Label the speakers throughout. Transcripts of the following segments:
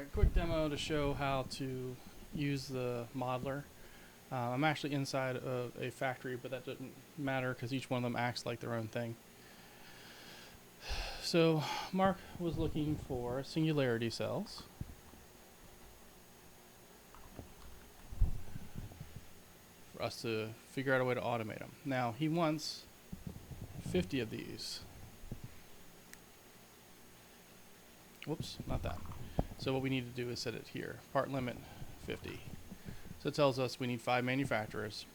Speaker 1: Alright, quick demo to show how to use the modeler. I'm actually inside of a factory, but that doesn't matter because each one of them acts like their own thing. So Mark was looking for singularity cells. For us to figure out a way to automate them. Now he wants 50 of these. Whoops, not that. So what we need to do is set it here. Part limit 50. So it tells us we need 5 manufacturers.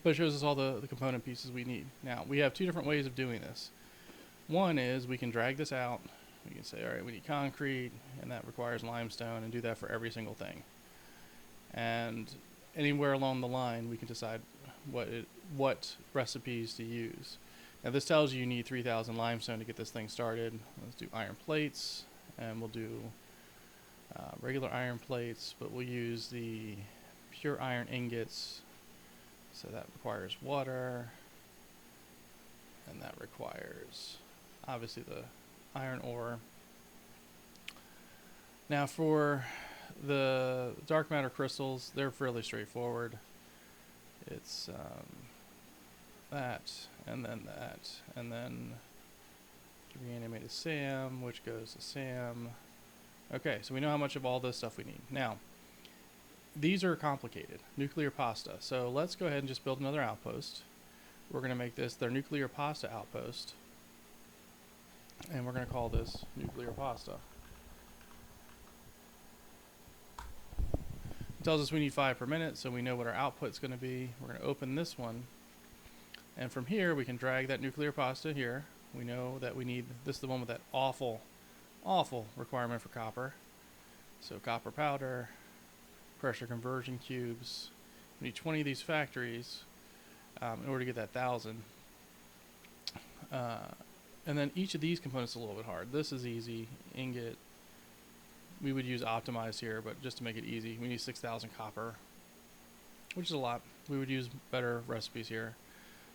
Speaker 1: But it shows us all the component pieces we need. Now, we have two different ways of doing this. One is we can drag this out. We can say, all right, we need concrete, and that requires limestone, and do that for every single thing. And anywhere along the line, we can decide what recipes to use. Now, this tells you need 3,000 limestone to get this thing started. Let's do iron plates, and we'll do regular iron plates, but we'll use the pure iron ingots. So that requires water, and that requires obviously the iron ore. Now for the dark matter crystals, they're fairly straightforward. It's that, and then reanimated SAM, which goes to SAM. Okay, so we know how much of all this stuff we need. Now, these are complicated. Nuclear pasta. So let's go ahead and just build another outpost. We're going to make this their nuclear pasta outpost. And we're going to call this nuclear pasta. It tells us we need 5 per minute, so we know what our output's going to be. We're going to open this one. And from here, we can drag that nuclear pasta here. We know that we need, this is the one with that awful requirement for copper. So copper powder, pressure conversion cubes. We need 20 of these factories in order to get that 1,000. And then each of these components is a little bit hard. This is easy. Ingot. We would use optimized here, but just to make it easy, we need 6,000 copper, which is a lot. We would use better recipes here.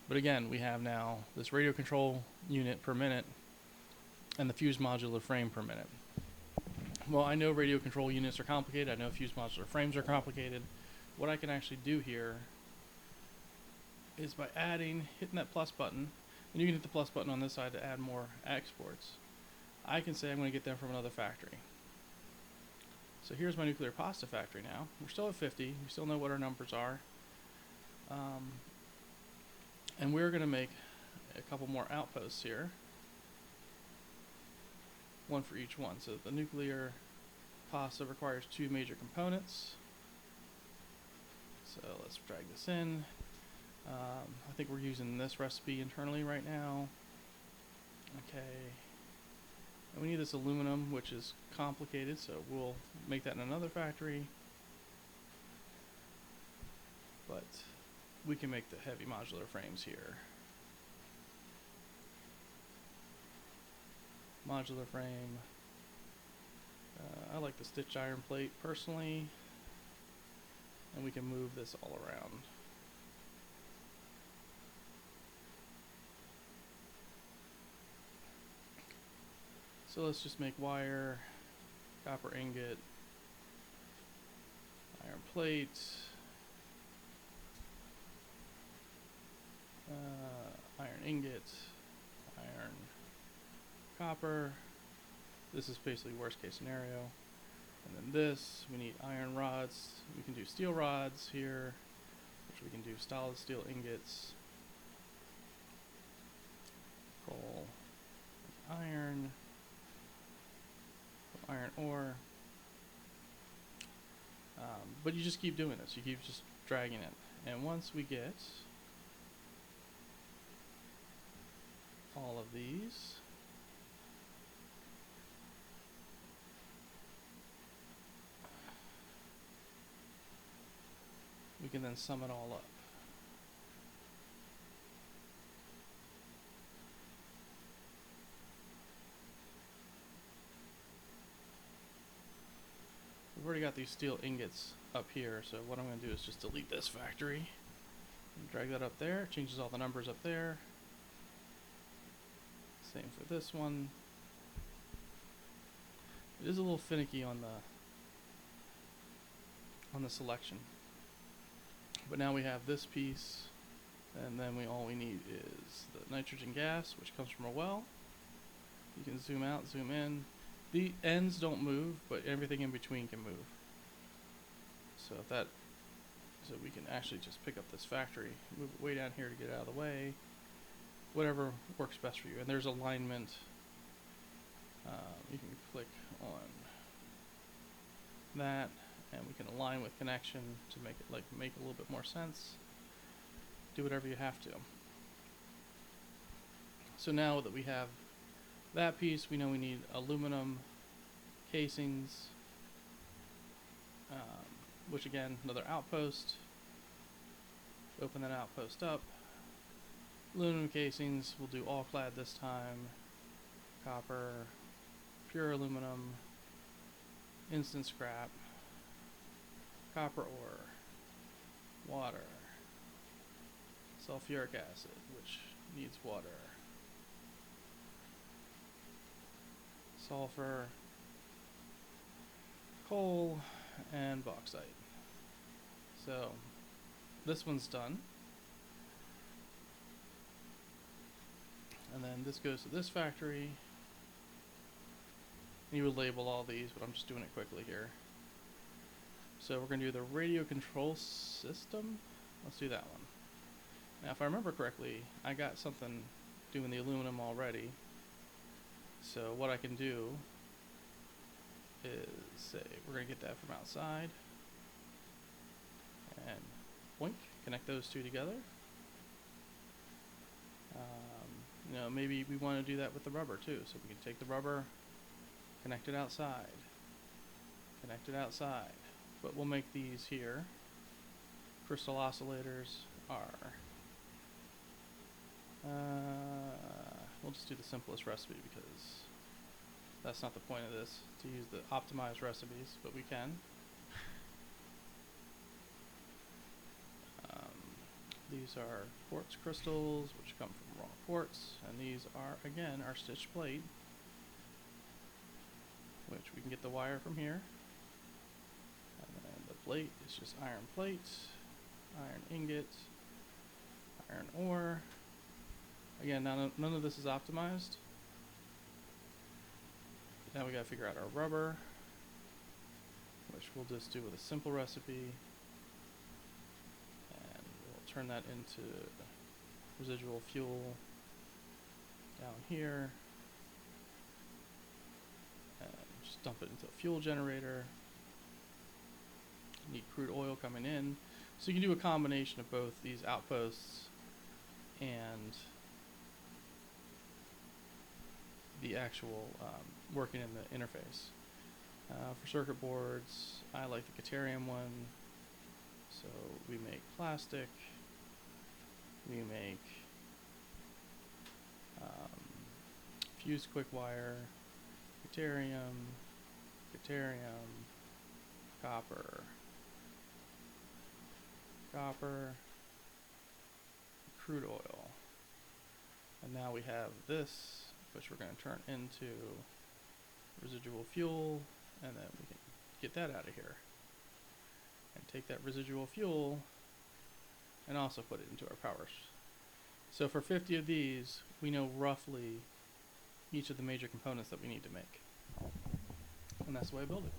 Speaker 1: But again, we have now this radio control unit per minute and the fused modular frame per minute. Well, I know radio control units are complicated. I know fused modular frames are complicated. What I can actually do here is by hitting that plus button, and you can hit the plus button on this side to add more exports. I can say I'm going to get them from another factory. So here's my nuclear pasta factory now. We're still at 50. We still know what our numbers are. And we're going to make a couple more outposts here. One for each one. So the nuclear pasta requires 2 major components. So let's drag this in. I think we're using this recipe internally right now. Okay. And we need this aluminum, which is complicated, so we'll make that in another factory. But we can make the heavy modular frames here. Modular frame. I like the stitched iron plate personally, and we can move this all around. So let's just make wire, copper ingot, iron plate, iron ingot, iron copper. This is basically worst case scenario. And then this, we need iron rods. We can do steel rods here, which we can do solid steel ingots, coal, iron ore. But you just keep doing this. You keep just dragging it. And once we get all of these, we can then sum it all up. We've already got these steel ingots up here, so what I'm going to do is just delete this factory and drag that up there. It changes all the numbers up there. Same for this one. It is a little finicky on the selection. But now we have this piece, and then all we need is the nitrogen gas, which comes from a well. You can zoom out, zoom in. The ends don't move, but everything in between can move. So we can actually just pick up this factory, move it way down here to get it out of the way. Whatever works best for you. And there's alignment. You can click on that, and we can align with connection to make it make a little bit more sense. Do whatever you have to. So now that we have that piece, we know we need aluminum casings, which again, another outpost. Open that outpost up. Aluminum casings, we'll do all clad this time. Copper, pure aluminum, instant scrap, copper ore, water, sulfuric acid, which needs water, sulfur, coal, and bauxite. So this one's done. And then this goes to this factory. You would label all these, but I'm just doing it quickly here. So we're going to do the radio control system. Let's do that one. Now, if I remember correctly, I got something doing the aluminum already. So what I can do is say we're going to get that from outside. And boink, connect those two together. Maybe we want to do that with the rubber too. So we can take the rubber, connect it outside, connect it outside. But we'll make these here. Crystal oscillators are, we'll just do the simplest recipe because that's not the point of this, to use the optimized recipes, but we can. These are quartz crystals, which come from raw quartz, and these are, again, our stitched plate, which we can get the wire from here. And then the plate is just iron plate, iron ingot, iron ore. Again, none of this is optimized. Now we gotta figure out our rubber, which we'll just do with a simple recipe. Turn that into residual fuel down here, and just dump it into a fuel generator. You need crude oil coming in, so you can do a combination of both these outposts and the actual working in the interface. For circuit boards, I like the Caterium one, so we make plastic. We make fused quick wire, deuterium, copper, crude oil. And now we have this, which we're going to turn into residual fuel, and then we can get that out of here. And take that residual fuel and also put it into our powers. So for 50 of these, we know roughly each of the major components that we need to make. And that's the way I build it.